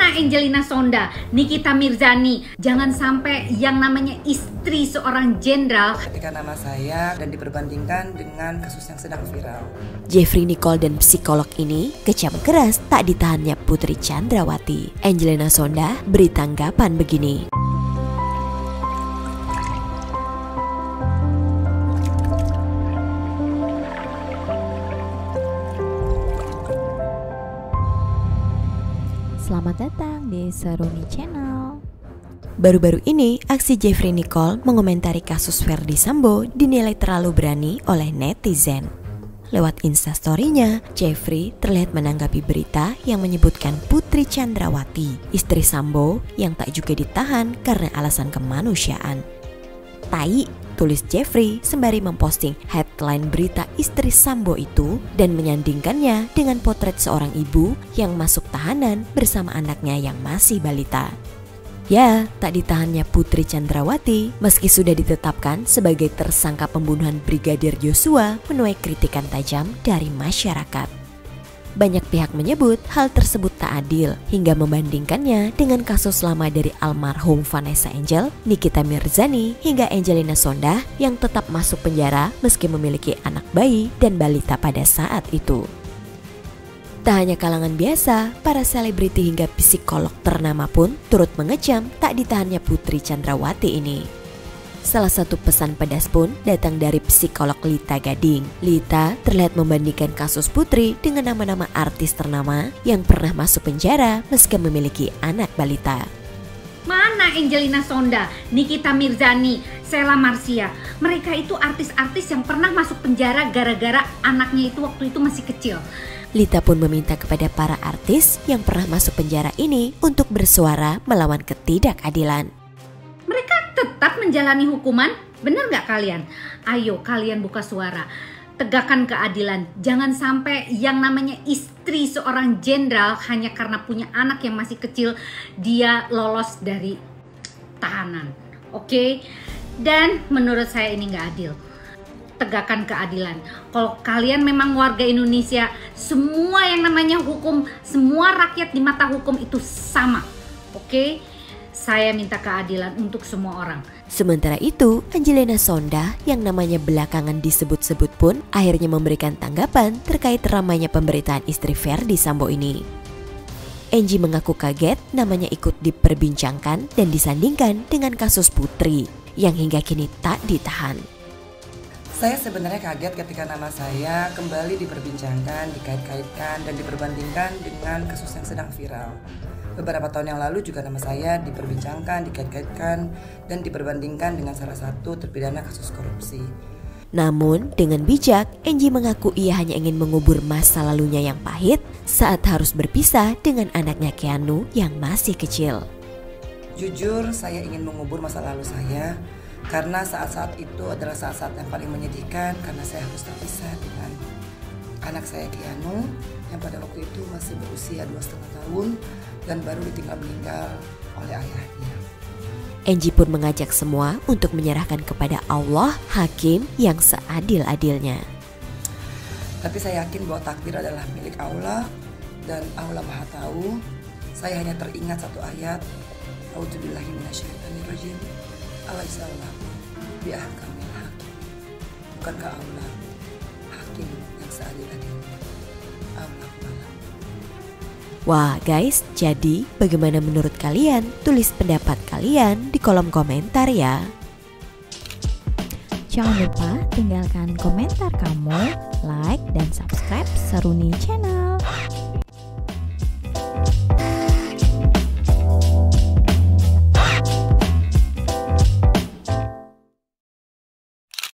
Mana Angelina Sonda, Nikita Mirzani, jangan sampai yang namanya istri seorang jenderal ketika nama saya dan diperbandingkan dengan kasus yang sedang viral. Jeffrey Nicole dan psikolog ini kecam keras tak ditahannya Putri Chandrawati. Angelina Sonda beri tanggapan begini. Selamat datang di Seruni Channel. Baru-baru ini, aksi Jeffrey Nicole mengomentari kasus Ferdy Sambo dinilai terlalu berani oleh netizen. Lewat instastory-nya, Jeffrey terlihat menanggapi berita yang menyebutkan Putri Chandrawati, istri Sambo yang tak juga ditahan karena alasan kemanusiaan. Tai, tulis Jeffrey sembari memposting headline berita istri Sambo itu dan menyandingkannya dengan potret seorang ibu yang masuk tahanan bersama anaknya yang masih balita. Ya, tak ditahannya Putri Chandrawati meski sudah ditetapkan sebagai tersangka pembunuhan Brigadir Joshua menuai kritikan tajam dari masyarakat. Banyak pihak menyebut hal tersebut tak adil hingga membandingkannya dengan kasus lama dari almarhum Vanessa Angel, Nikita Mirzani hingga Angelina Sonda yang tetap masuk penjara meski memiliki anak bayi dan balita pada saat itu. Tak hanya kalangan biasa, para selebriti hingga psikolog ternama pun turut mengecam tak ditahannya Putri Chandrawati ini. Salah satu pesan pedas pun datang dari psikolog Lita Gading. Lita terlihat membandingkan kasus Putri dengan nama-nama artis ternama yang pernah masuk penjara meski memiliki anak balita. Mana Angelina Sonda, Nikita Mirzani, Sheila Marcia. Mereka itu artis-artis yang pernah masuk penjara gara-gara anaknya itu waktu itu masih kecil. Lita pun meminta kepada para artis yang pernah masuk penjara ini untuk bersuara melawan ketidakadilan. Mereka tetap menjalani hukuman, benar nggak kalian? Ayo kalian buka suara, tegakkan keadilan. Jangan sampai yang namanya istri seorang jenderal hanya karena punya anak yang masih kecil, dia lolos dari tahanan. Oke? Dan menurut saya ini nggak adil. Tegakkan keadilan. Kalau kalian memang warga Indonesia, semua yang namanya hukum, semua rakyat di mata hukum itu sama. Oke? Saya minta keadilan untuk semua orang. Sementara itu, Angelina Sonda yang namanya belakangan disebut-sebut pun akhirnya memberikan tanggapan terkait ramainya pemberitaan istri Ferdy Sambo ini. Angie mengaku kaget namanya ikut diperbincangkan dan disandingkan dengan kasus Putri yang hingga kini tak ditahan. Saya sebenarnya kaget ketika nama saya kembali diperbincangkan, dikait-kaitkan, dan diperbandingkan dengan kasus yang sedang viral. Beberapa tahun yang lalu juga nama saya diperbincangkan, dikait-kaitkan, dan diperbandingkan dengan salah satu terpidana kasus korupsi. Namun dengan bijak, Angie mengaku ia hanya ingin mengubur masa lalunya yang pahit saat harus berpisah dengan anaknya Keanu yang masih kecil. Jujur, saya ingin mengubur masa lalu saya karena saat-saat itu adalah saat-saat yang paling menyedihkan karena saya harus terpisah dengan anak saya Keanu yang pada waktu itu masih berusia 2,5 tahun dan baru ditinggal meninggal oleh ayahnya. Angie pun mengajak semua untuk menyerahkan kepada Allah, Hakim yang seadil-adilnya. Tapi saya yakin bahwa takdir adalah milik Allah dan Allah Maha Tahu. Saya hanya teringat satu ayat, A'udzubillahi minasyaitonirrajim. Alaihissalam biahkamil hakim. Bukankah Allah Hakim yang seadil-adilnya? Allah malam. Wah guys, jadi bagaimana menurut kalian? Tulis pendapat kalian di kolom komentar ya. Jangan lupa tinggalkan komentar kamu, like dan subscribe Seruni Channel.